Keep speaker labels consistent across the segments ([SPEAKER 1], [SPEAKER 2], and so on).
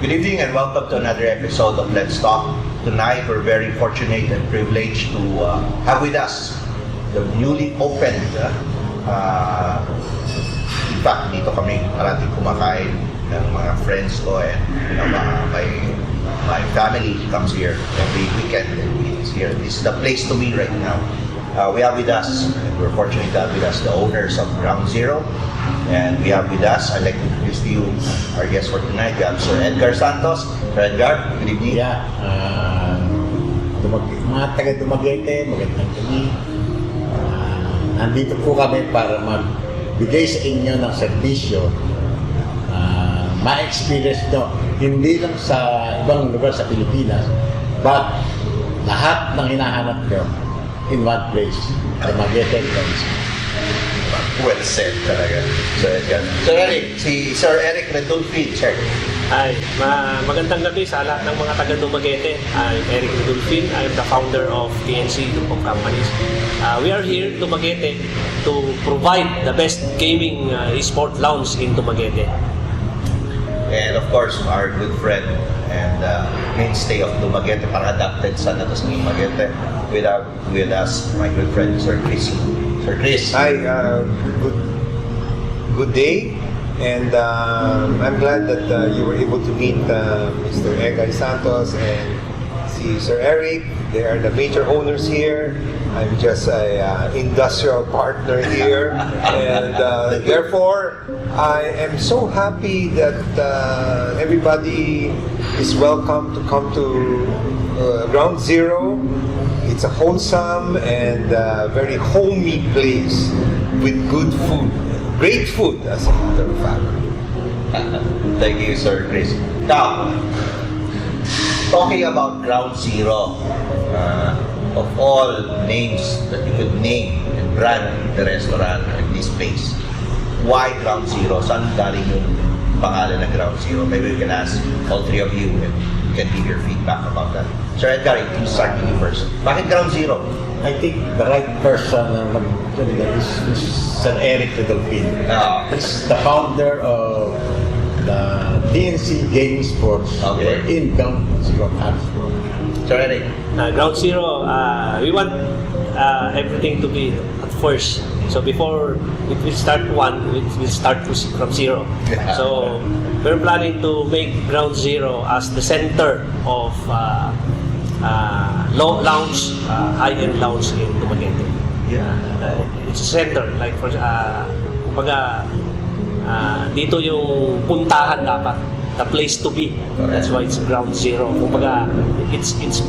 [SPEAKER 1] Good evening and welcome to another episode of Let's Talk. Tonight, we're very fortunate and privileged to have with us the newly opened, in fact, dito kami parating kumakain ng mga friends ko and my family comes here every weekend and eats here. This is the place to be right now. We have with us, and we're fortunate to have with us the owners of Ground Zero. And we have with us, I'd like to introduce to you our guest for tonight. We have Sir Edgar Santos. Sir Edgar, good evening.
[SPEAKER 2] Yeah, mga taga-Dumaguete, magandang gabi. Nandito po kami para magbigay sa inyo ng serbisyo. Ma-experience nyo, hindi lang sa ibang lugar sa Pilipinas, but lahat ng hinahanap nyo in one place, Dumaguete.
[SPEAKER 1] Well said talaga, Sir Edgar. Sir Eric, si Sir Eric Redulfin, sir.
[SPEAKER 3] Ay, magandang gabi sa lahat ng mga taga-Dumaguete. I'm Eric Redulfin. I'm the founder of TNC Group of Companies. We are here in Dumaguete to provide the best gaming esport lounge in Dumaguete.
[SPEAKER 1] And of course, our good friend and mainstay of Dumaguete, parang adopted son na to sa Dumaguete. With us, my good friend, Sir Chris. Sir Chris.
[SPEAKER 4] Hi, good day, and I'm glad that you were able to meet Mr. Edgar Santos and si Sir Eric. They are the major owners here. I'm just an industrial partner here, and therefore I am so happy that everybody is welcome to come to Ground Zero. It's a wholesome and very homey place with good food, great food as a matter of fact.
[SPEAKER 1] Thank you, Sir Chris. Now, talking about Ground Zero, of all names that you could name and brand the restaurant in this place, why Ground Zero? Saan galing yung pangalan ng Ground Zero? Maybe we can ask all three of you and you can give your feedback about that. Sir Edgar, you start with you first. Bakit Ground Zero?
[SPEAKER 2] I think the right person is Sir Eric Redulfin. He's the founder of the TNC Gaming Sports in Ground Zero.
[SPEAKER 1] Sir Eric?
[SPEAKER 3] Ground Zero, we want everything to be at first. So before it will start one, it will start from zero. So we're planning to make Ground Zero as the center of lounge, high-end lounge in Dumaguete. It's a center, like for kumbaga dito yung puntahan dapat, the place to be. That's why it's Ground Zero. Kumbaga it's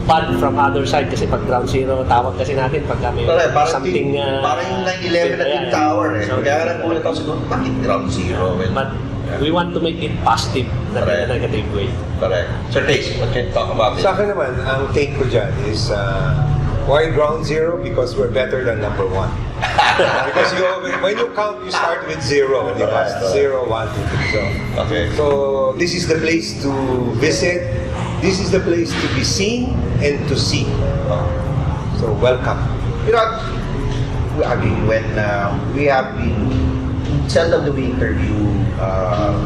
[SPEAKER 3] bad from other side kasi pag Ground Zero tawag kasi natin pag may something
[SPEAKER 1] parang yung 9/11 na Twin Tower eh. So, kaya nagulat ako siguro, bakit Ground Zero?
[SPEAKER 3] But we want to make it positive, not in a negative way.
[SPEAKER 1] Correct. Sir Chris, what can you talk about it?
[SPEAKER 4] Sa akin naman, ang take ko dyan is why Ground Zero? Because we're better than number one. Because when you count, you start with zero. Right. 0, 1, 2, 3. So this is the place to visit. This is the place to be seen and to see. So welcome.
[SPEAKER 1] You know, when we have been, seldom do we interview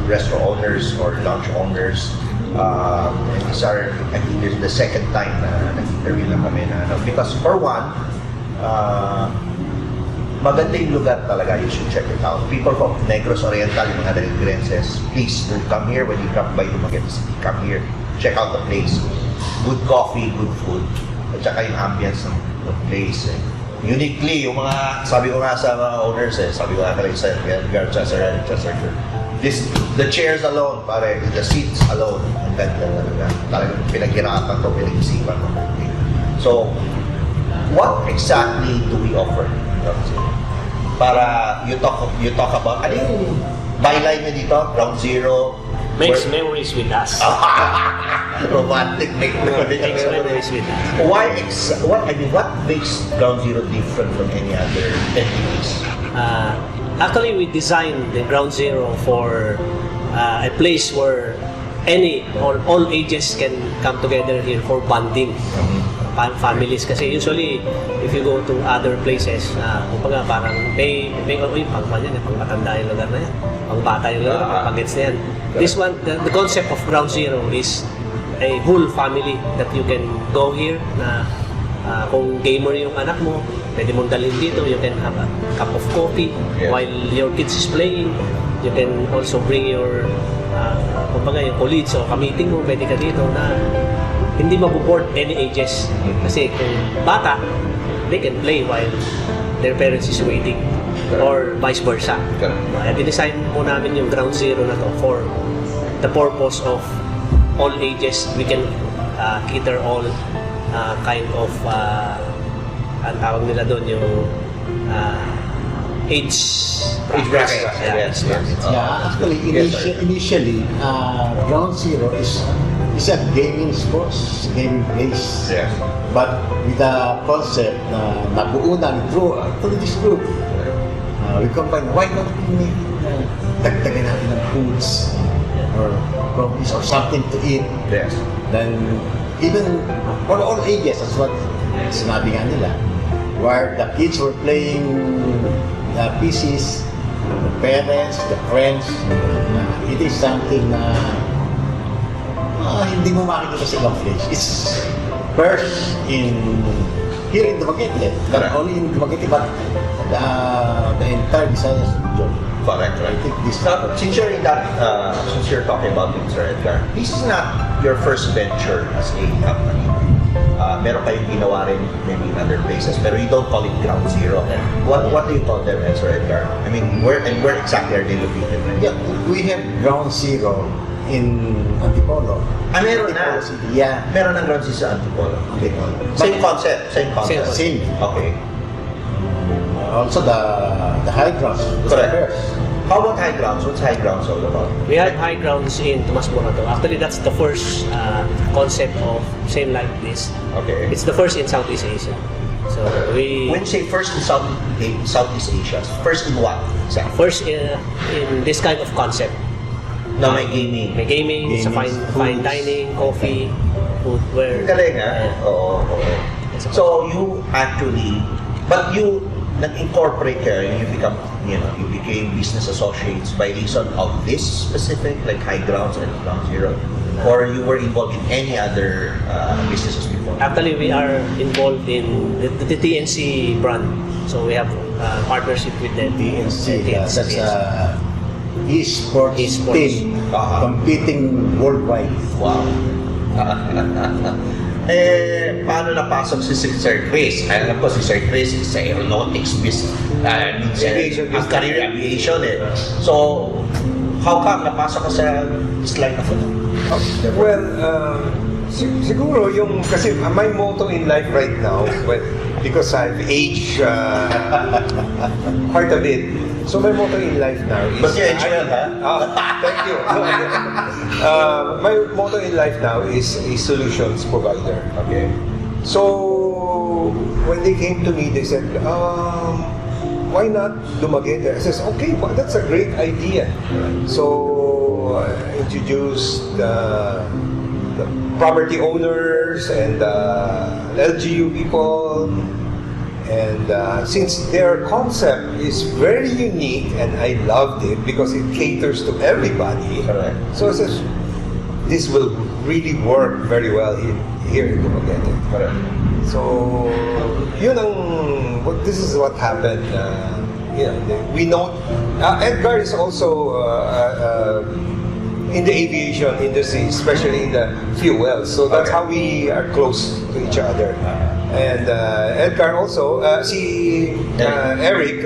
[SPEAKER 1] restaurant owners or lounge owners. And these are, I think this is the second time na nag-interview lang kami na, because for one, maganda yung lugar talaga, you should check it out. People from Negros Oriental, yung mga Negrenses, please do come here when you come by Dumaguete City. Come here, check out the place. Good coffee, good food, at saka yung ambience ng place. Uniquely, yung mga, sabi ko nga sa mga owners sabi ko nga kay Sir Edgar, the chairs alone, pare, the seats alone, ang ganda talaga. Talagang pinaghirapan to, pinag-isipan to. So, what exactly do we offer? Para you talk about, ano yung byline nyo dito? Ground Zero?
[SPEAKER 3] Makes memories with us.
[SPEAKER 1] Romantic makes memories with us. What makes Ground Zero different from any other entities?
[SPEAKER 3] Actually, we designed the Ground Zero for a place where any or all ages can come together here for bonding. families kasi usually if you go to other places, kumbaga parang may pang matanda yung lugar na yan, pang bata yung lugar, pang gets na yan. This one, the concept of Ground Zero is a whole family that you can go here na kung gamer yung anak mo, pwede mong dalhin dito, you can have a cup of coffee while your kids is playing. You can also bring your kumbaga yung colleagues o ka-meeting mo, pwede ka dito na hindi mabuboard any ages. Kasi kung bata, they can play while their parents is waiting or vice versa. Kaya dinesign po namin yung Ground Zero na to for the purpose of all ages. We can cater all kind of ang tawag nila doon yung age
[SPEAKER 1] bracket. Yes.
[SPEAKER 2] Actually, initially, Ground Zero is a gaming sports, gaming place.
[SPEAKER 1] Yes.
[SPEAKER 2] But with the concept na nabuo namin through this group, we combine, why not we make dagdagan natin ng foods or coffees or something to eat.
[SPEAKER 1] Yes.
[SPEAKER 2] Then, even for all ages, that's what sinabi nga nila. Where the kids were playing PCs, the parents, the friends, it is something na hindi mo makikita sa ibang place. It's first here in Dumaguete, not only in Dumaguete, but the entire Visayas region.
[SPEAKER 1] Correct, right?
[SPEAKER 2] I think this.
[SPEAKER 1] Now, since you're talking about it, Sir Edgar, this is not your first venture as a company. Meron kayong ginawa rin maybe in other places, pero you don't call it Ground Zero. What do you call them, Sir Edgar? I mean, where exactly are they located?
[SPEAKER 2] Yeah, we have Ground Zero in Antipolo.
[SPEAKER 1] Meron na?
[SPEAKER 2] Yeah.
[SPEAKER 1] Meron ng Ground Zero sa Antipolo.
[SPEAKER 2] Antipolo.
[SPEAKER 1] Same concept.
[SPEAKER 2] Same.
[SPEAKER 1] Okay.
[SPEAKER 2] Also the high grounds.
[SPEAKER 1] Correct. How about high grounds? What's high grounds all about?
[SPEAKER 3] We have high grounds in Tomas Morato. Actually, that's the first concept of same like this.
[SPEAKER 1] Okay.
[SPEAKER 3] It's the first in Southeast Asia. So
[SPEAKER 1] When you say first in Southeast Asia, first in what? Exactly.
[SPEAKER 3] First in this kind of concept.
[SPEAKER 1] Na may gaming.
[SPEAKER 3] May gaming, sa fine dining, coffee, foodwear.
[SPEAKER 1] Galing, ha? Oo. So you actually, but you nag-incorporate kayo, you became business associates by reason of this specific, like High Grounds and Ground Zero, or you were involved in any other businesses before?
[SPEAKER 3] Actually, we are involved in the TNC brand. So we have partnership with the
[SPEAKER 2] TNC. That's esports team competing worldwide.
[SPEAKER 1] Wow. Paano napasok si Sir Chris? Alam ko si Sir Chris is sa aeronautics business. Ang career aviation eh. So, how come napasok ka sa this line of it?
[SPEAKER 4] Well, siguro yung, kasi my motto in life right now, because I've aged quite a bit, so my motto in life now is...
[SPEAKER 1] But you enjoy it, huh?
[SPEAKER 4] Thank you. My motto in life now is a solutions provider.
[SPEAKER 1] Okay.
[SPEAKER 4] So, when they came to me, they said, why not Dumaguete? I says, okay, well, that's a great idea. So, I introduced the property owners and the LGU people. And since their concept is very unique and I loved it because it caters to everybody.
[SPEAKER 1] Correct.
[SPEAKER 4] So I says, this will really work very well here in Dumaguete.
[SPEAKER 1] Correct.
[SPEAKER 4] So, this is what happened. We know, Edgar is also in the aviation industry, especially in the fuel. So that's how we are close to each other. And Edgar also, Eric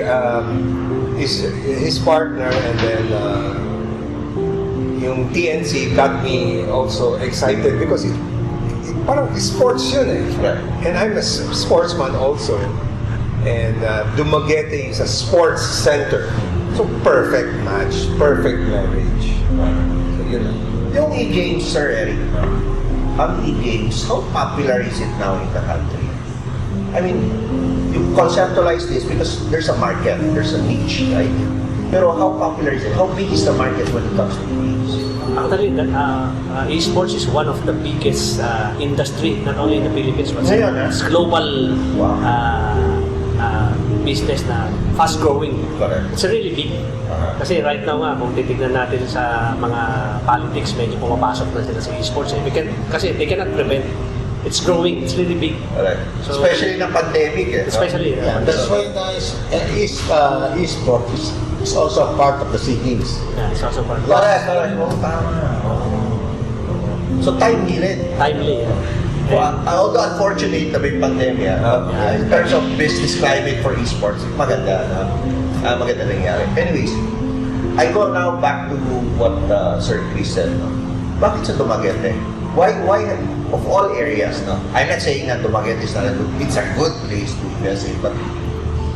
[SPEAKER 4] is his partner, and then yung TNC got me also excited because parang sports yun eh.
[SPEAKER 1] Right.
[SPEAKER 4] And I'm a sportsman also. And Dumaguete is a sports center. So perfect match, perfect marriage. So yun lang.
[SPEAKER 1] Yung e-games, Sir Eric, ang e-games, how popular is it now in the country? I mean, you conceptualize this because there's a market, there's a niche, right? Pero how popular is it? How big is the market when it comes to games?
[SPEAKER 3] Actually, esports is one of the biggest industry, not only in the Philippines, but it's global business na fast-growing.
[SPEAKER 1] Correct.
[SPEAKER 3] It's really big. Kasi right now nga, kung titignan natin sa mga politics, medyo pumapasok na sila sa esports. Kasi they cannot prevent. It's growing. It's really big.
[SPEAKER 1] Correct.
[SPEAKER 3] So,
[SPEAKER 1] especially ng pandemic eh.
[SPEAKER 3] Especially.
[SPEAKER 2] Yeah, that's why esports is also a part of the SEA Games.
[SPEAKER 3] Yeah, it's also part.
[SPEAKER 1] Correct. Oh, tama. So timely rin.
[SPEAKER 3] Timely.
[SPEAKER 1] Although unfortunate na may pandemya, in terms of business climate for esports, maganda nangyari. Anyways, I go now back to what Sir Chris said. No? Bakit sa Dumaguete? Why of all areas? No? I'm not saying that Dumaguete is not it's a good place to invest in, but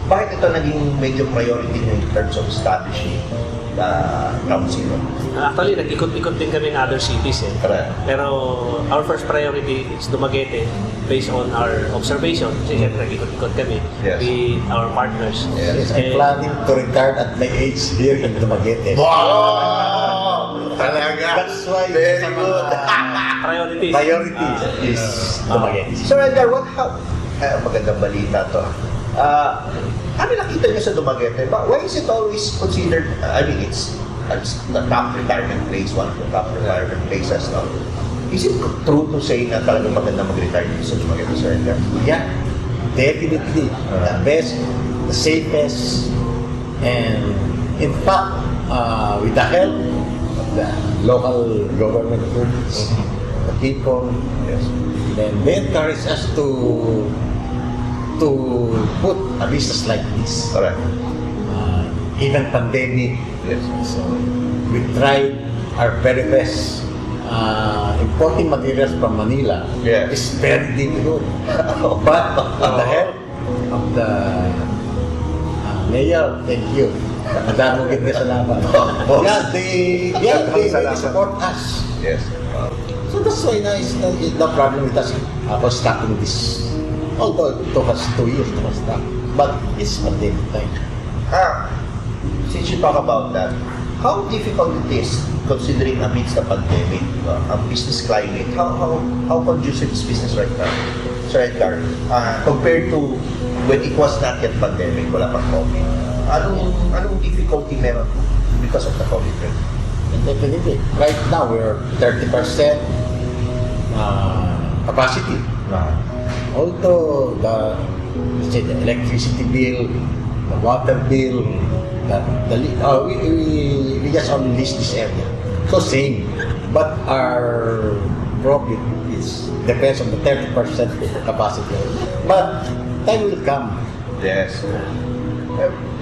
[SPEAKER 1] bakit ito naging medyo priority in terms of establishing Ground Zero?
[SPEAKER 3] Actually, nag-ikot-ikot din kami in other cities eh.
[SPEAKER 1] Correct.
[SPEAKER 3] Pero our first priority is Dumaguete based on our observation. Kasi siyempre, nag-ikot-ikot kami with our partners.
[SPEAKER 2] Yes, I'm planning to retire at my age here in Dumaguete.
[SPEAKER 1] Wow! Talaga!
[SPEAKER 2] That's why
[SPEAKER 1] very good.
[SPEAKER 3] Priority
[SPEAKER 2] is Dumaguete.
[SPEAKER 1] Sir Edgar, magandang balita to. Ano nakita niyo sa Dumaguete? Why is it always considered, it's the top retirement place, one of the top retirement places, no? Is it true to say na talagang maganda mag-retire dito sa Dumaguete, Sir Edgar?
[SPEAKER 2] Yeah, definitely. The best, the safest, and in fact, with the help of the local government groups, the people, then they encourage us to put a business like this.
[SPEAKER 1] Correct.
[SPEAKER 2] Even pandemic, so we tried our very best. Importing materials from Manila is very difficult. But with the help of the mayor, thank you. Madami kita salamat. They support us.
[SPEAKER 1] Yes.
[SPEAKER 2] So that's why it's no problem with us constructing this. Although it took us 2 years to construct, but it's pandemic time.
[SPEAKER 1] Since you talk about that, how difficult it is considering amidst the pandemic, ang business climate, how conducive is business right now? Sir Edgar, compared to when it was not yet pandemic, wala pang COVID, anong difficulty meron because of the COVID?
[SPEAKER 2] Definitely. Right now, we're 30% capacity. Although the electricity bill, the water bill, we just only list this area. So same, but our profit depends on the 30% capacity. But time will come.
[SPEAKER 1] Yes.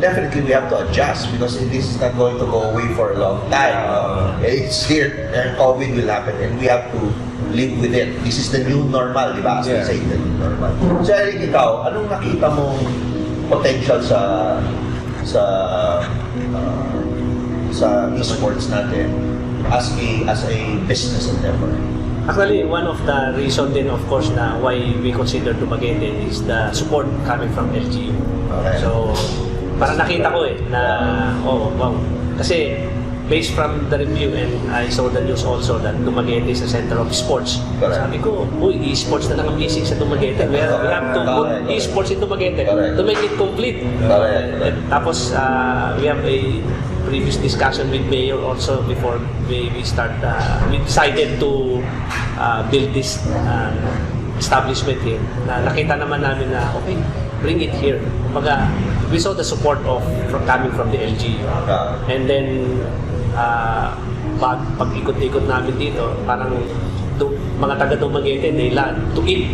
[SPEAKER 1] Definitely we have to adjust because this is not going to go away for a long time. It's here and COVID will happen and we have to live with it. This is the new normal, di ba? As we say, the new normal. So Eric, ikaw, anong nakita mong potential sa esports natin as a business endeavor?
[SPEAKER 3] Actually, one of the reason din, of course, na why we consider Dumaguete is the support coming from LGU.
[SPEAKER 1] Okay.
[SPEAKER 3] So, para nakita ko na, wow. Kasi, based from the review and I saw the news also that Dumaguete is a center of sports.
[SPEAKER 1] Correct.
[SPEAKER 3] Sabi ko, esports na lang ang missing sa Dumaguete. We have to put esports in Dumaguete to make it complete. Tapos, we have a previous discussion with Mayor also before we start. We decided to build this establishment here. Nakita naman namin na, okay, bring it here. Kumbaga, we saw the support coming from the LGU. And then, pag ikot-ikot namin dito, parang mga taga Dumaguete, they love to eat.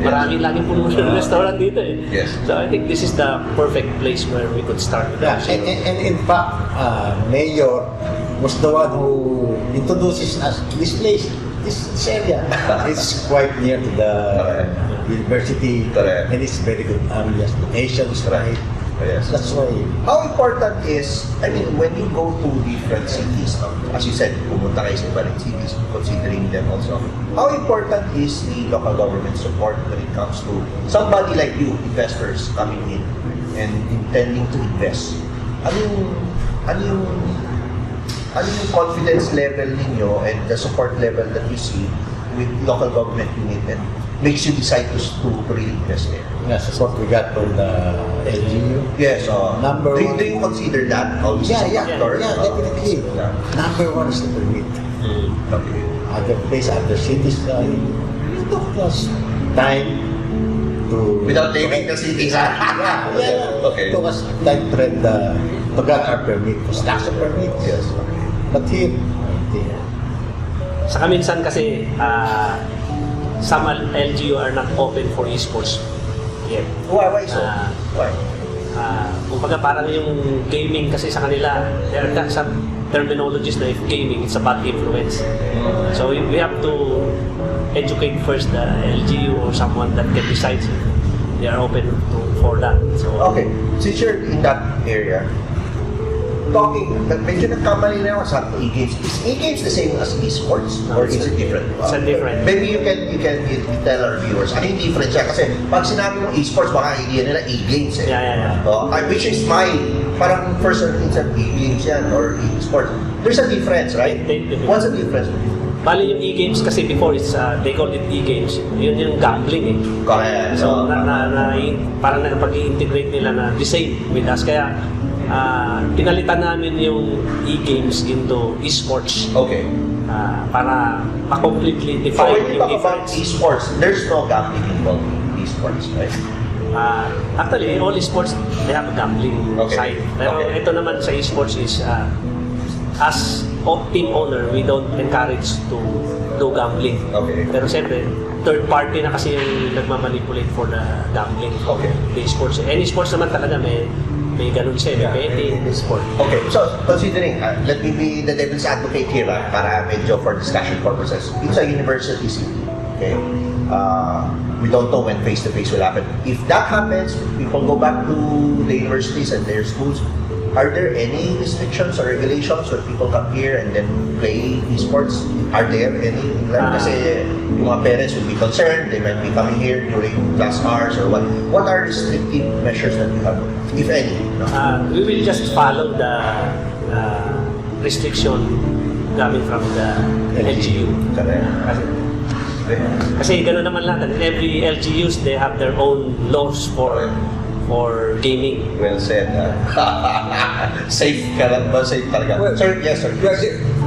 [SPEAKER 3] Maraming laging puno ng restaurant dito eh.
[SPEAKER 1] Yes.
[SPEAKER 3] So I think this is the perfect place where we could start.
[SPEAKER 2] And in fact, Mayor was the one who introduces us this place, this area. It's quite near to the university, and it's very good ambience. Location is right.
[SPEAKER 1] Yes.
[SPEAKER 2] That's why.
[SPEAKER 1] How important is, when you go to different cities, as you said, pumunta kayo sa ibang cities, considering them also, how important is the local government support when it comes to somebody like you, investors coming in and intending to invest? Ano yung ano yung confidence level ninyo and the support level that you see with local government unit and makes you decide to really invest there?
[SPEAKER 2] Yeah, support we got from the LGU.
[SPEAKER 1] Yes,
[SPEAKER 2] Number
[SPEAKER 1] do
[SPEAKER 2] one.
[SPEAKER 1] you consider that always as a factor?
[SPEAKER 2] Definitely. Number one is the permit.
[SPEAKER 1] Okay.
[SPEAKER 2] Other place, other cities, it took us time to...
[SPEAKER 1] Without naming the cities,
[SPEAKER 2] Yeah.
[SPEAKER 1] Okay.
[SPEAKER 2] It took us time to get our permit, construction permit.
[SPEAKER 1] Yes. Okay.
[SPEAKER 2] But here,
[SPEAKER 3] Saka minsan kasi, some LGU are not open for esports yet.
[SPEAKER 1] Why so? Why?
[SPEAKER 3] Kumbaga parang yung gaming kasi sa kanila, there are some terminologies na if gaming, it's a bad influence. So we have to educate first the LGU or someone that can decide if they are open for that. So,
[SPEAKER 1] Okay, since you're in that area, medyo nagkamali na ako sa e-games. Is e-games the same as e-sports? Or is it different?
[SPEAKER 3] It's a different.
[SPEAKER 1] Maybe you can tell our viewers, ano yung difference siya? Kasi pag sinabi mo e-sports, baka idea nila e-games eh.
[SPEAKER 3] Yeah.
[SPEAKER 1] Which is my, parang first it's an e-games yan or e-sports. There's a difference, right? What's the difference?
[SPEAKER 3] Bali yung e-games kasi before, it's, they call it e-games. Yun yung gambling eh.
[SPEAKER 1] Correct.
[SPEAKER 3] So, parang nakapag-integrate nila na the same with us. Kaya, pinalitan namin yung e-games into e-sports.
[SPEAKER 1] Okay.
[SPEAKER 3] Para ma-completely
[SPEAKER 1] So
[SPEAKER 3] define
[SPEAKER 1] when you
[SPEAKER 3] yung
[SPEAKER 1] talk about
[SPEAKER 3] difference.
[SPEAKER 1] e-sports, there's no gambling involved in e-sports, right?
[SPEAKER 3] Actually, all e-sports, they have a gambling
[SPEAKER 1] Okay.
[SPEAKER 3] side. Pero
[SPEAKER 1] Okay.
[SPEAKER 3] ito naman sa e-sports is, as team owner, we don't encourage to do gambling.
[SPEAKER 1] Okay.
[SPEAKER 3] Pero siyempre, third party na kasi yung nagmamanipulate for the gambling.
[SPEAKER 1] Okay.
[SPEAKER 3] The sports. Any sports naman talaga may ganun siya, may betting, sport.
[SPEAKER 1] Okay, so considering, let me be the devil's advocate here para medyo for discussion purposes. It's a university city, okay? We don't know when face-to-face will happen. If that happens, people go back to the universities and their schools. Are there any restrictions or regulations when people come here and then play esports? Are there any? Kasi yung mga parents will be concerned, they might be coming here during class hours or what. What are restrictive measures that you have, if any? No?
[SPEAKER 3] We will just follow the restriction coming from the LGU. Kasi gano'n naman lang. Every LGUs, they have their own laws for gaming.
[SPEAKER 1] Well said. Safe ka lang ba? Safe talaga.
[SPEAKER 4] Well,
[SPEAKER 1] Sir, yes, sir.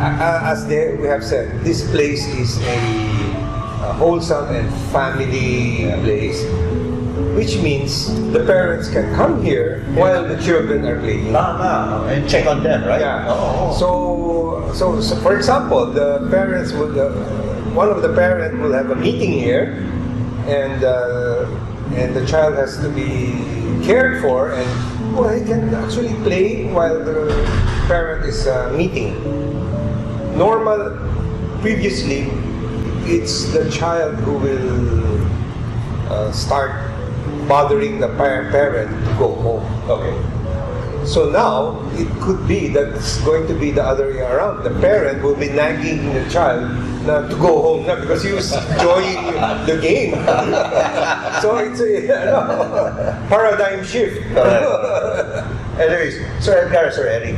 [SPEAKER 4] As we have said, this place is a wholesome and family place, which means the parents can come here while the children are playing.
[SPEAKER 1] And check on them, right?
[SPEAKER 4] Yeah.
[SPEAKER 1] Oh.
[SPEAKER 4] So for example, the parents would, one of the parents will have a meeting here, and the child has to be cared for, and he can actually play while the parent is meeting. Previously, it's the child who will start bothering the parent to go home.
[SPEAKER 1] Okay.
[SPEAKER 4] So now, it could be that it's going to be the other way around. The parent will be nagging the child to go home now because he was enjoying the game. So it's a paradigm shift.
[SPEAKER 1] Anyways, Sir Edgar, Sir Eric,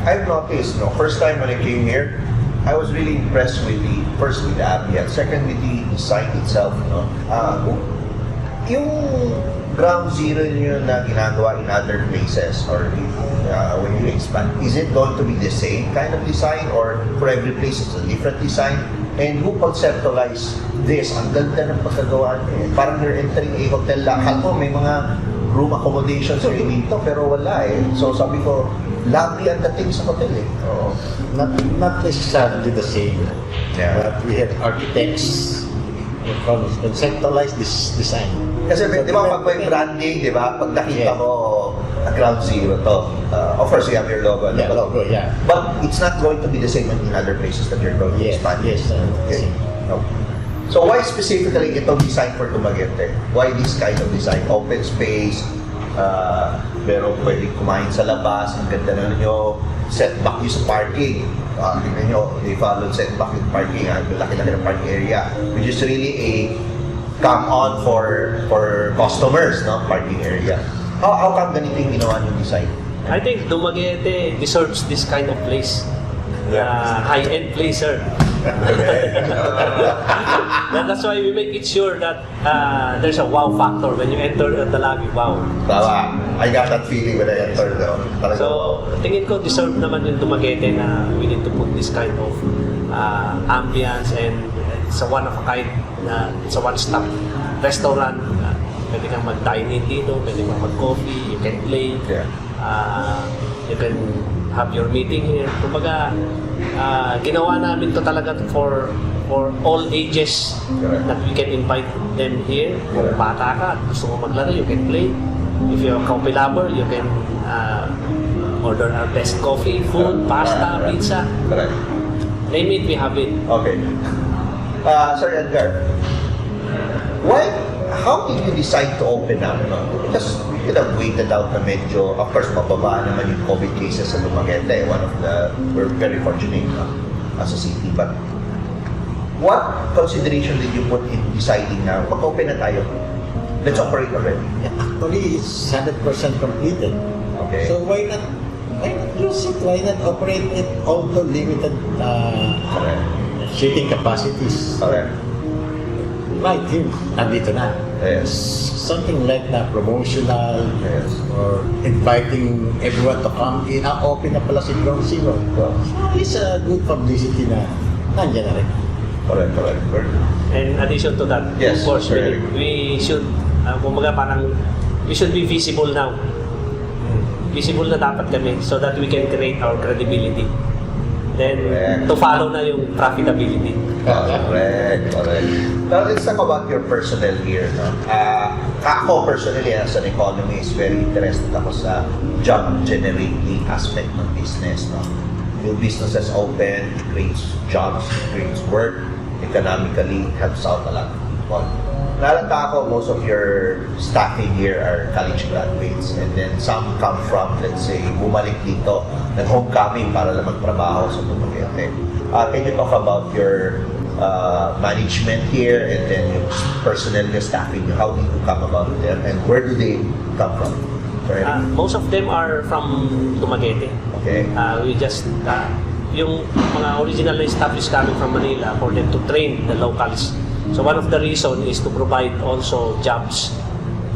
[SPEAKER 1] I've noticed, first time when I came here, I was really impressed with first with the ambience, second with the design itself. Yung ground zero niyo na ginagawa in other places or when you expand, is it going to be the same kind of design or for every place it's a different design? And who conceptualized this? Ang ganda ng pagkagawa niyo. Parang you're entering a hotel lang. Halpo, may mga room accommodations kayo dito pero wala eh. So sabi ko, lobby ang dating sa hotel eh. Oo.
[SPEAKER 2] not necessarily the same.
[SPEAKER 1] Yeah.
[SPEAKER 2] But we have architects who conceptualize this design.
[SPEAKER 1] Kasi di ba pag may branding, di ba? Pag nakita mo Ground Zero to, of course you have your logo.
[SPEAKER 2] Yeah, logo, yeah.
[SPEAKER 1] But it's not going to be the same in other places that you're going to expand.
[SPEAKER 2] Yes.
[SPEAKER 1] Okay. Okay. So why specifically itong design for Dumaguete? Why this kind of design? Open space, pero pwedeng kumain sa labas, ang ganda na ninyo, setback nyo sa parking. Tingnan nyo, they followed setback yung parking, laki-laki ng parking area, which is really a come on for customers, no? Parking area. How come ganito yung ginawa yung design?
[SPEAKER 3] I think Dumaguete deserves this kind of place. High-end place, sir. That's why we make it sure that there's a wow factor when you enter the lobby. Wow.
[SPEAKER 1] Tama. I got that feeling when I entered though.
[SPEAKER 3] So, tingin ko deserve naman yung Dumaguete na we need to put this kind of ambience, and it's a one of a kind, it's a one-stop restaurant. Pwede kang mag-dine in dito, pwede kang mag-coffee, you can play, you can have your meeting here. Kumbaga, ginawa namin to talaga for all ages, that we can invite them here. Kung bata ka at gusto mo maglaro, you can play. If you're a coffee lover, you can order our best coffee, food, pasta, pizza.
[SPEAKER 1] Correct.
[SPEAKER 3] Name it, we have it.
[SPEAKER 1] Okay. Sir Edgar, how did you decide to open up? No? Because you could have waited out na medyo, of course, mababa naman yung COVID cases sa Dumaguete. We're very fortunate as a city. But what consideration did you put in deciding na mag-open na tayo? Let's operate already.
[SPEAKER 2] Actually, it's 100% completed.
[SPEAKER 1] Okay.
[SPEAKER 2] So why not use it? Why not operate it although limited seating capacities?
[SPEAKER 1] Correct.
[SPEAKER 2] Right here, nandito na.
[SPEAKER 1] Yes.
[SPEAKER 2] Something like na promotional, or inviting everyone to come in. Open na pala si Ground Zero. So it's a good publicity na nandiyan na rin.
[SPEAKER 1] Correct.
[SPEAKER 3] In addition to that,
[SPEAKER 1] Yes,
[SPEAKER 3] of course,
[SPEAKER 1] sir.
[SPEAKER 3] we should, kumbaga parang, we should be visible now. Visible na dapat kami so that we can create our credibility. Then, to follow na yung profitability.
[SPEAKER 1] Correct. Now, let's talk about your personnel here. No? Ako personally, as an economist, very interested ako sa job generating aspect ng business. No? Yung businesses open, it creates jobs, it creates work, economically, helps out a lot of people. Nalata ako, most of your staffing here are college graduates, and then some come from, let's say, bumalik dito, nag-homecoming para lang magtrabaho sa Dumaguete. Can you talk about your management here, and then yung personnel yung staffing, how did you come about them, and where do they come from?
[SPEAKER 3] Most of them are from Dumaguete.
[SPEAKER 1] Okay.
[SPEAKER 3] We just, yung mga original staff is coming from Manila for them to train the locals. So one of the reason is to provide also jobs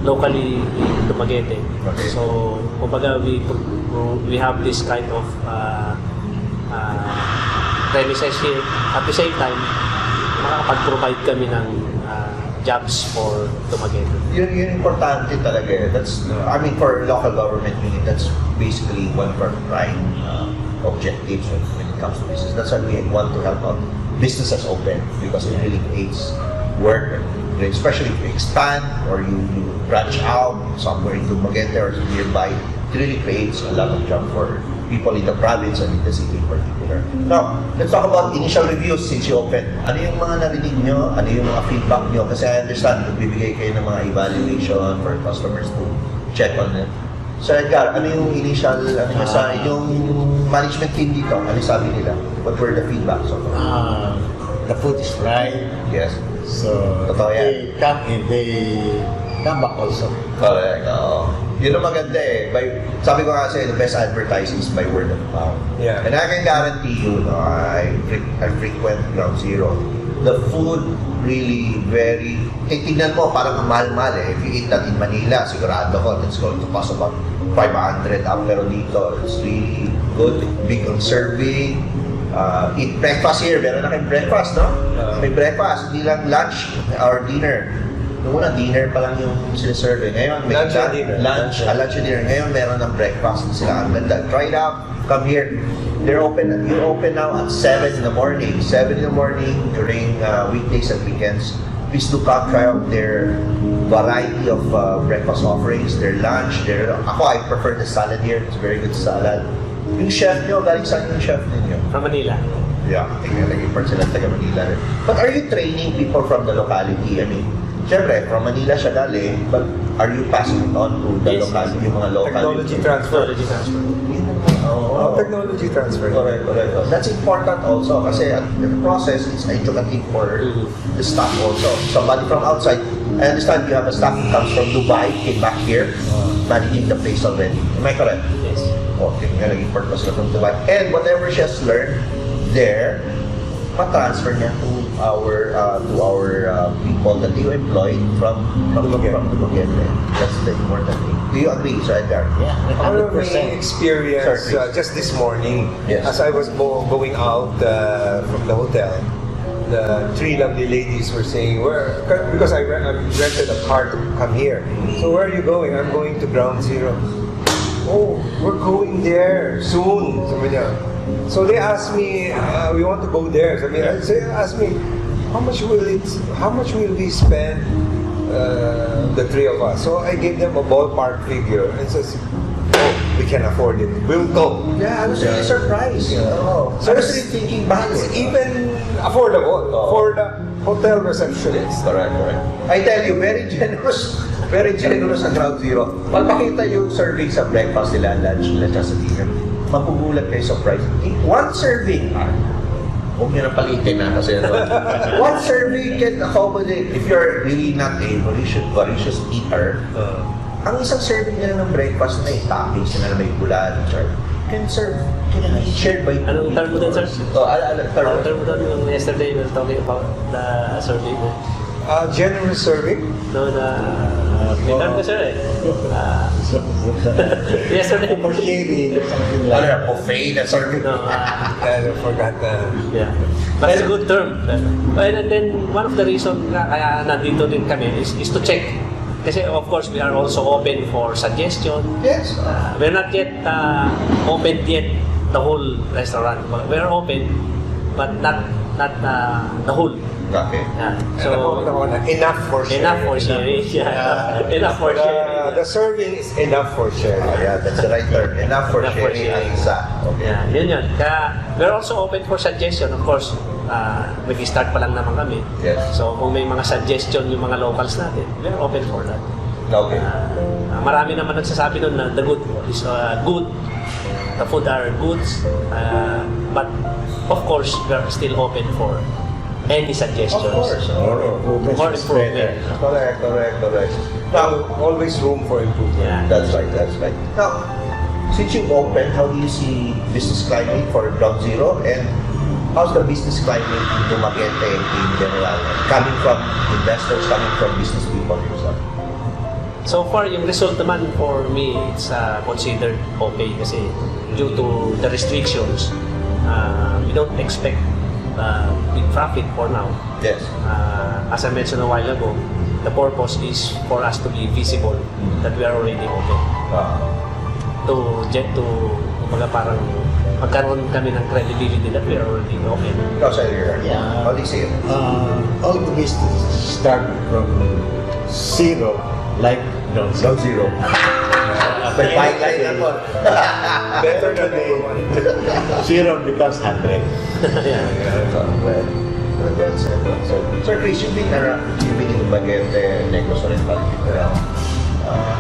[SPEAKER 3] locally in Dumaguete.
[SPEAKER 1] Okay.
[SPEAKER 3] So kumbaga we have this kind of premises here. At the same time, makakapag-provide kami ng jobs for Dumaguete.
[SPEAKER 1] Yun importante talaga eh. That's, I mean, for local government unit, that's basically one of our prime objectives when it comes to business. That's why we want to help out businesses open, because it really creates work, especially if you expand or you branch out somewhere in Dumaguete or nearby. It really creates a lot of job for people in the province and in the city in particular. Now, let's talk about initial reviews since you opened. Ano yung mga narinig nyo? Ano yung mga feedback nyo? Kasi I understand, nagbibigay kayo ng mga evaluation for customers to check on it. So Edgar, ano yung initial, ano yung sa yung management team dito? Ano yung sabi nila? What were the feedbacks?
[SPEAKER 2] The food is right.
[SPEAKER 1] Yes.
[SPEAKER 2] So
[SPEAKER 1] Totoo yan.
[SPEAKER 2] they come back also.
[SPEAKER 1] Correct. Yun ang maganda eh. Sabi ko kasi, the best advertising is by word of mouth.
[SPEAKER 4] Yeah.
[SPEAKER 1] And I can guarantee you, no, I frequent Ground Zero. The food really very, tingnan mo, parang mahal-mahal eh. If you eat that in Manila, sigurado ko, it's going to cost about 500 up. Pero dito, it's really good, big on serving. Eat breakfast here. Meron na kayong breakfast, no? May breakfast, hindi lang lunch or dinner. Noong una, dinner pa lang yung sinaserve. Ngayon, may
[SPEAKER 4] Lunch and dinner.
[SPEAKER 1] Lunch and dinner. Ngayon, meron ng breakfast na sila. Ang ganda. Try it out. Come here. You're open now at 7 in the morning. 7 in the morning during weekdays and weekends. Please do come try out their variety of breakfast offerings, their lunch, I prefer the salad here. It's very good salad. Yung chef nyo, galing saan yung chef ninyo?
[SPEAKER 3] From Manila.
[SPEAKER 1] Yeah, naging part sila taga Manila rin. But are you training people from the locality? I mean, syempre, from Manila siya galing, but are you passing it on to the
[SPEAKER 3] Yes,
[SPEAKER 1] locality, yung mga local?
[SPEAKER 4] Technology transfer. Technology transfer.
[SPEAKER 1] Correct. That's important also kasi the process is educative for the staff also. Somebody from outside, I understand you have a staff who comes from Dubai, came back here, managing the place already. Am I correct?
[SPEAKER 3] Yes.
[SPEAKER 1] Okay, nga naging part pa sila from Dubai. And whatever she has learned there, ma-transfer niya to our people that you employed from Dumaguete. That's the important thing. Do you agree, Sir Edgar?
[SPEAKER 2] Yeah,
[SPEAKER 4] Out of my
[SPEAKER 2] 100%.
[SPEAKER 4] experience, just this morning,
[SPEAKER 1] Yes.
[SPEAKER 4] as I was going out from the hotel, the three lovely ladies were saying, "Where?" Because I rented a car to come here. So where are you going? I'm going to Ground Zero. Oh, we're going there soon. Sabi niya. So they asked me, we want to go there. Sabi niya, they asked me, how much will we spend? The three of us. So I gave them a ballpark figure and says, "Oh, we can afford it. We'll go."
[SPEAKER 1] Yeah, I was really surprised. Oh,
[SPEAKER 4] So
[SPEAKER 1] I was really thinking back.
[SPEAKER 4] it's even affordable for the hotel receptionist.
[SPEAKER 1] Correct. I tell you, very generous ang Ground Zero. Pag makita yung serving sa breakfast nila, lunch nila, sa dinner, mapugulat kayo sa price. One serving, huwag nyo na palitin na kasi one serving can accommodate, if you're really not a voracious eater, ang isang serving nila ng breakfast na toppings na may gulay, can be shared by two
[SPEAKER 3] Anong term mo din, sir?
[SPEAKER 1] people.
[SPEAKER 3] Ang term mo doon, yung yesterday we were talking about the survey mo.
[SPEAKER 4] Generous serving.
[SPEAKER 3] So, may term ka, sir, eh. Yesterday.
[SPEAKER 2] For sharing, something
[SPEAKER 1] Ano
[SPEAKER 2] like
[SPEAKER 1] na, buffet na serving.
[SPEAKER 3] No,
[SPEAKER 4] I forgot.
[SPEAKER 3] yeah. But it's a good term. And then, one of the reason kaya nandito din kami is to check. Kasi of course, we are also open for suggestion.
[SPEAKER 1] Yes.
[SPEAKER 3] We're not yet open yet the whole restaurant. We're open, but not the whole.
[SPEAKER 1] Okay.
[SPEAKER 3] Yeah. So,
[SPEAKER 4] Enough for sharing.
[SPEAKER 3] enough for sharing. Yeah. Enough for sharing.
[SPEAKER 4] The serving is enough for sharing.
[SPEAKER 1] Yeah, that's the right term. Enough for
[SPEAKER 3] Enough for
[SPEAKER 1] sharing ang
[SPEAKER 3] sharing.
[SPEAKER 1] isa. Okay.
[SPEAKER 3] Yeah, yun. Kaya, we're also open for suggestion. Of course, mag-start pa lang naman kami.
[SPEAKER 1] Yes.
[SPEAKER 3] So, kung may mga suggestion yung mga locals natin, we're open for that.
[SPEAKER 1] Okay.
[SPEAKER 3] Marami naman nagsasabi doon na the good is good. The food are goods. But, of course, we're still open for any suggestions.
[SPEAKER 1] Of course.
[SPEAKER 2] more improvements
[SPEAKER 3] More
[SPEAKER 2] is
[SPEAKER 3] improvement.
[SPEAKER 2] better.
[SPEAKER 1] Correct.
[SPEAKER 4] Now, always room for improvement.
[SPEAKER 3] Yeah.
[SPEAKER 1] That's right. Now, since you opened, how do you see business climate for Ground Zero, and how's the business climate in Dumaguete in general? Coming from investors, coming from business people themselves.
[SPEAKER 3] So far, yung result naman for me, it's considered okay kasi due to the restrictions, we don't expect big profit for now.
[SPEAKER 1] Yes.
[SPEAKER 3] As I mentioned a while ago, the purpose is for us to be visible that we are already open. To kumbaga parang magkaroon kami ng credibility that we are already open.
[SPEAKER 1] Ikaw, Sir,
[SPEAKER 2] Yeah.
[SPEAKER 1] how do you see it?
[SPEAKER 2] All the business start from zero, like Ground Zero.
[SPEAKER 1] May pipeline na po.
[SPEAKER 4] Better than number one.
[SPEAKER 2] Zero becomes 100.
[SPEAKER 1] Sir Chris, you've been in Dumaguete, Negros Oriental.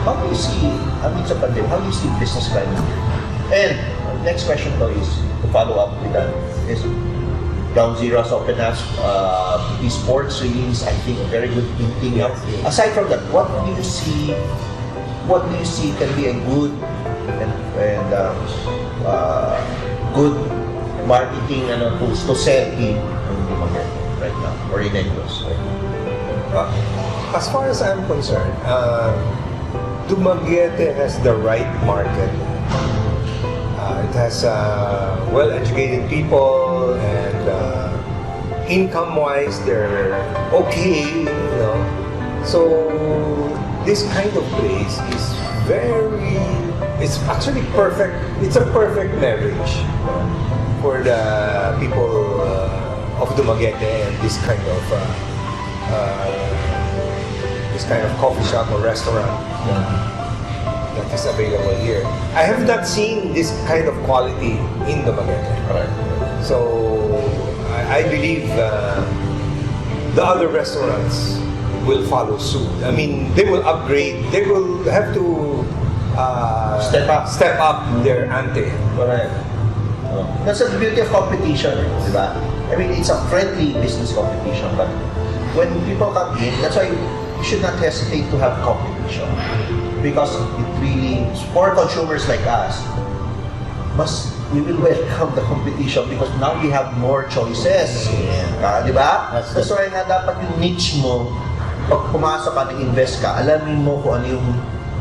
[SPEAKER 1] How do you see, amidst the pandemic, how do you see business climate? And next question though is, to follow up with that, is Ground Zero has opened us, esports really is, I think, a very good thing. Aside from that, what do you see can be a good and good marketing tools to sell in Dumaguete right now, or in Negros?
[SPEAKER 4] As far as I'm concerned, Dumaguete has the right market. It has well-educated people, and income-wise, they're okay, you know. So this kind of place is it's actually perfect. It's a perfect marriage for the people of Dumaguete and this kind of coffee shop or restaurant that is available here. I have not seen this kind of quality in Dumaguete. So I believe the other restaurants will follow suit. I mean, they will upgrade. They will have to step up their ante.
[SPEAKER 1] Correct. That's the beauty of competition, di ba? I mean, it's a friendly business competition, but when people come in, that's why you should not hesitate to have competition. Because it really, for consumers like us, we will welcome the competition because now we have more choices. Di ba? That's why nga dapat yung niche mo, pag pumasok ka, nag-invest ka, alamin mo kung ano yung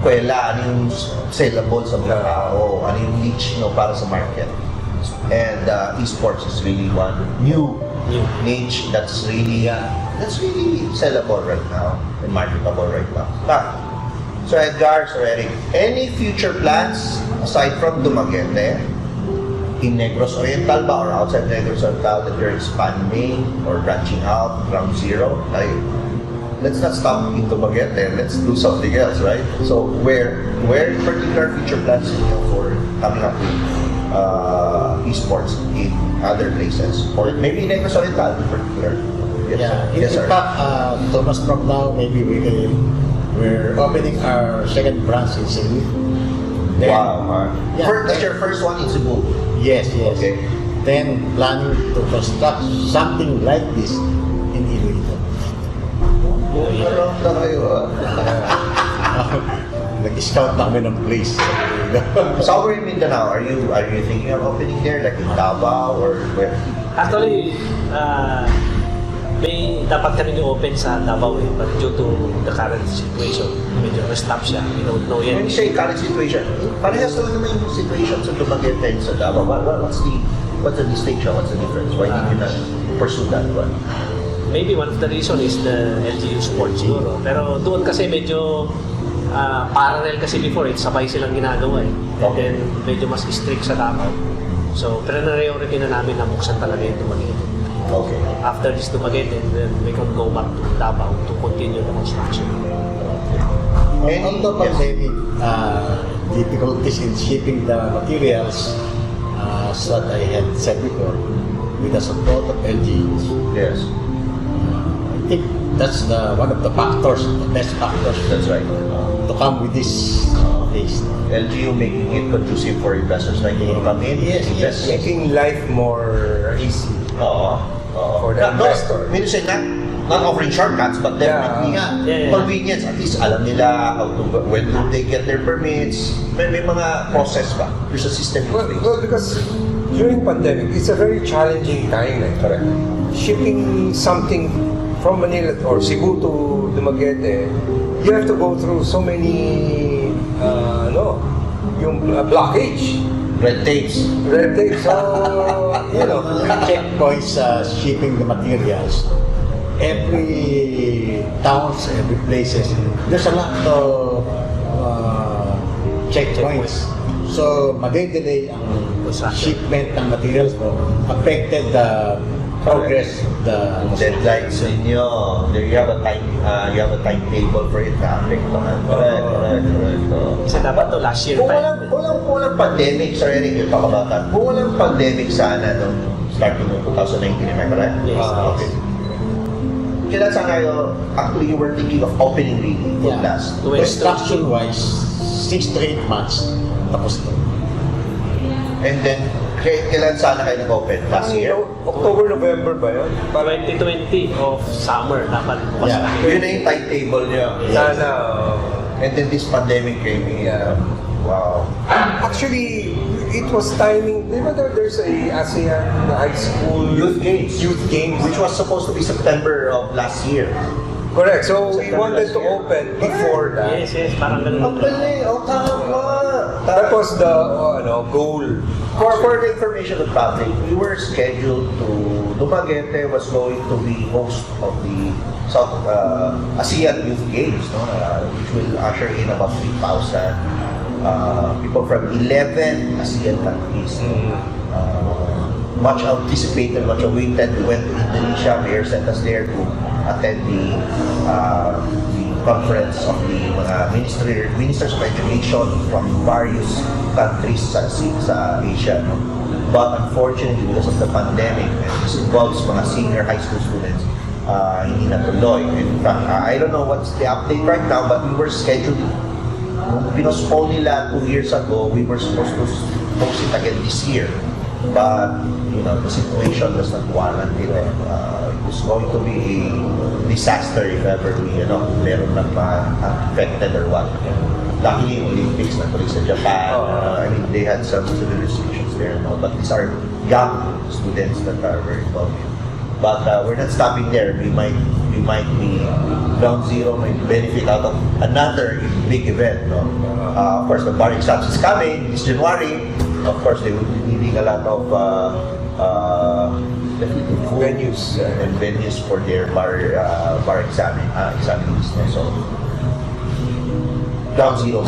[SPEAKER 1] kwela, ano yung sellable sa mga tao, ano yung niche para sa market. And esports is really one new niche that's really sellable right now and marketable right now. So Edgar, Sir Eric, any future plans aside from Dumaguete, in Negros Oriental ba or outside Negros Oriental that you're expanding or branching out, ground zero? Like, let's not stop in Dumaguete, let's do something else, right? So where in particular future plans for coming up with esports in other places? Or maybe in Negros Oriental in particular? Yes,
[SPEAKER 2] in fact, 2 months from now, maybe we're opening our second branch in Cebu.
[SPEAKER 1] Wow. That's your first one in Cebu?
[SPEAKER 2] Yes.
[SPEAKER 1] Okay.
[SPEAKER 2] Then planning to construct something like this in Iloilo.
[SPEAKER 1] Marami na kayo.
[SPEAKER 2] Nag-scout namin ng place.
[SPEAKER 1] Somewhere in Mindanao, are you thinking of opening there, like in Davao or where?
[SPEAKER 3] Actually, may dapat kami open sa Davao but due to the current situation, medyo na-stop siya. We don't know yet.
[SPEAKER 1] When you say current situation, parehas naman naman yung situation sa Dumaguete and sa Davao. What's the distinction? What's the difference? Why did you not pursue that one?
[SPEAKER 3] Maybe one of the reason is the LGU sports siguro. Pero doon kasi medyo parallel kasi before, sabay silang ginagawa eh. And then medyo mas strict sa Davao. So, priority na namin na buksan talaga yung Dumaguete.
[SPEAKER 1] Okay.
[SPEAKER 3] After this Dumaguete, then we can go back to Davao to continue the construction.
[SPEAKER 2] On top of maybe difficulties in shipping the materials, as what I had said before, with the support of LGUs.
[SPEAKER 1] Yes.
[SPEAKER 2] I think that's one of the factors, the best factors.
[SPEAKER 1] That's right.
[SPEAKER 2] To come with this case.
[SPEAKER 1] LGU making it conducive for investors like you to come in.
[SPEAKER 2] Yes.
[SPEAKER 4] Making life more easy. For the investor.
[SPEAKER 1] Minsan not offering shortcuts, but definitely convenience. At least alam nila when do they get their permits. May mga process ba? There's a system in place.
[SPEAKER 4] Well, because during pandemic, it's a very challenging time.
[SPEAKER 1] Correct.
[SPEAKER 4] Shipping something from Manila or Cebu to Dumaguete, you have to go through so many, yung blockage.
[SPEAKER 1] Red tapes.
[SPEAKER 4] So,
[SPEAKER 2] Checkpoints shipping the materials. Every towns, every places, there's a lot of checkpoints. So, mag-delay ang shipment ng materials mo, affected the progress of the
[SPEAKER 1] Deadlines ninyo. You have a timetable for it na apektuhan. Correct.
[SPEAKER 3] Kasi dapat to last year
[SPEAKER 1] Kung
[SPEAKER 3] pa.
[SPEAKER 1] walang pandemic, Sir Eric, yung talk about that. Kung walang pandemic sana nung starting ng 2019, am I correct?
[SPEAKER 3] Yes.
[SPEAKER 1] Okay. Kailan sana kayo, actually you were thinking of opening really for last?
[SPEAKER 2] construction-wise, 6 to 8 months, tapos na.
[SPEAKER 1] And then, kailan sana kayo nag-open? Last year?
[SPEAKER 4] October, November ba yun?
[SPEAKER 3] 2020 of summer dapat bukas na.
[SPEAKER 1] Yun na yung timetable niya.
[SPEAKER 4] Sana.
[SPEAKER 1] And then this pandemic came in. Wow.
[SPEAKER 4] Actually, it was timing. Diba there's a ASEAN high school
[SPEAKER 1] Youth Games.
[SPEAKER 4] which
[SPEAKER 1] Which was supposed to be September of last year.
[SPEAKER 4] correct. So we
[SPEAKER 1] September
[SPEAKER 4] wanted
[SPEAKER 1] last
[SPEAKER 4] to
[SPEAKER 1] year.
[SPEAKER 4] open before that.
[SPEAKER 3] Yes, parang ganun.
[SPEAKER 1] Ang galing. Tama.
[SPEAKER 4] That was the goal.
[SPEAKER 1] For the information of the public, we were scheduled to Dumaguete was going to be host of the South ASEAN Youth Games, which will usher in about 3,000 people from 11 ASEAN countries. Much anticipated, much awaited. We went to Indonesia. Mayor sent us there to attend the conference of the mga ministers of education from various countries sa Asia. But unfortunately, because of the pandemic, and this involves mga senior high school students, hindi natuloy. In fact, I don't know what's the update right now, but we were scheduled. Nung pinospone nila 2 years ago, we were supposed to host it again this year. But, the situation does not warrant it. It was going to be a disaster if ever meron ng affected or what. Luckily, Olympics na tuloy sa Japan. They had some restrictions. there, no? But these are young students that are very involved. But we're not stopping there. We might be Ground Zero might benefit out of another big event. No? Of course, the bar exams is coming this January. Of course, they will be needing a lot of
[SPEAKER 4] Venues.
[SPEAKER 1] and venues for their bar examinees. No? So Ground Zero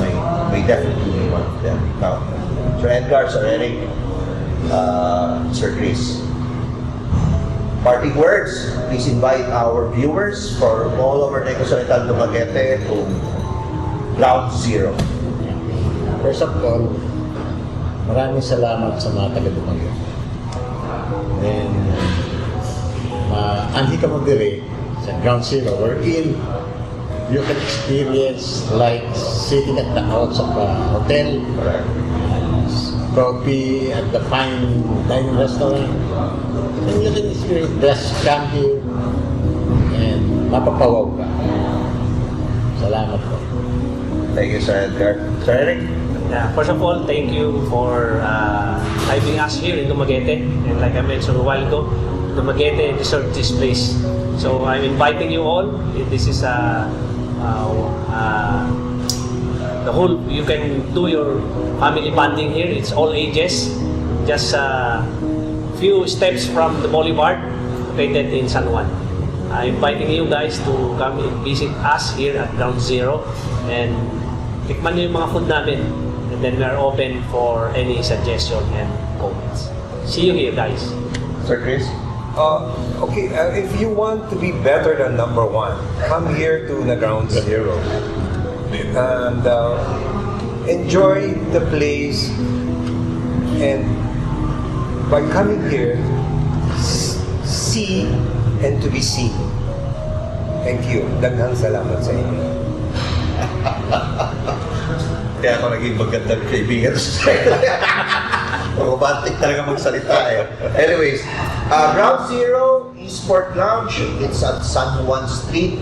[SPEAKER 1] may definitely be one of them. Now, Sir Edgar, Sir Eric, Sir Chris. Parting words, please invite our viewers from all over Negros Oriental, Dumaguete to Ground Zero.
[SPEAKER 2] First of all, maraming salamat sa mga taga-Dumaguete. And anhi ka mo dire sa Ground Zero, wherein you can experience like sitting at the outside of a hotel, coffee at the fine dining restaurant. And you can experience, just come here and mapapawaw ka. Salamat po.
[SPEAKER 1] Thank you, Sir Edgar. Sir Eric?
[SPEAKER 3] First of all, thank you for having us here in Dumaguete. And like I mentioned a while ago, Dumaguete deserves this place. So I'm inviting you all. This is the whole, you can do your family bonding here. It's all ages. Just few steps from the Boulevard, located in San Juan. I'm inviting you guys to come and visit us here at Ground Zero and tikman nyo yung mga food namin. And then we are open for any suggestion and comments. See you here, guys.
[SPEAKER 1] Sir Chris?
[SPEAKER 4] Okay, if you want to be better than number one, come here to the Ground Zero and enjoy the place. And by coming here, see and to be seen. Thank you. Daghang salamat sa inyo.
[SPEAKER 1] Kaya ako naging magandang kaibigan sa romantic talaga magsalita eh. Anyways, Ground Zero Esport Lounge, it's at San Juan Street,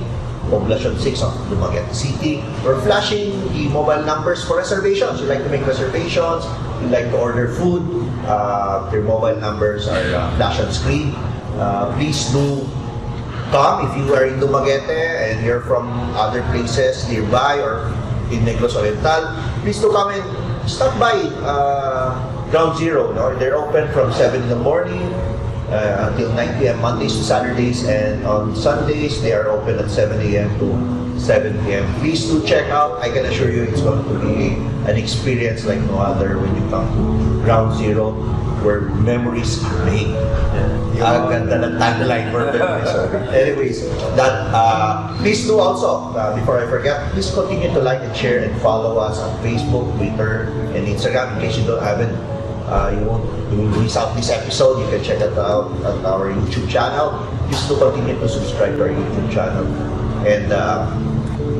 [SPEAKER 1] Poblacion 6 of Dumaguete City. We're flashing the mobile numbers for reservations. You like to make reservations, you like to order food, their mobile numbers are flash on screen. Please do come if you are in Dumaguete and you're from other places nearby or in Negros Oriental. Please do come and stop by Ground Zero. No? They're open from 7 in the morning until 9 p.m. Mondays to Saturdays, and on Sundays they are open at 7 a.m. to 7 p.m. Please do check out. I can assure you it's going to be an experience like no other when you come to Ground Zero, where memories are made. Ang ganda ng tagline for memories. Anyways, please do also, before I forget, please continue to like and share and follow us on Facebook, Twitter, and Instagram. In case you haven't, you won't miss out this episode, you can check it out at our YouTube channel. Please do continue to subscribe to our YouTube channel. And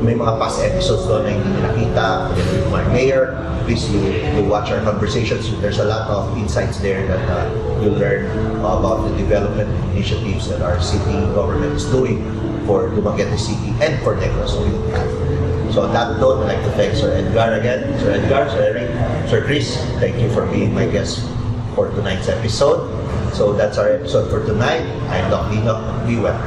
[SPEAKER 1] may mga past episodes doon na hindi nakita with my mayor. Please do watch our conversations. There's a lot of insights there that you'll learn about the development initiatives that our city government is doing for Dumaguete City and for Negros Oriental. So on that note, I'd like to thank Sir Edgar again. Sir Edgar, Sir Eric, Sir Chris, thank you for being my guest for tonight's episode. So that's our episode for tonight. I'm Dok Dinno. Be well.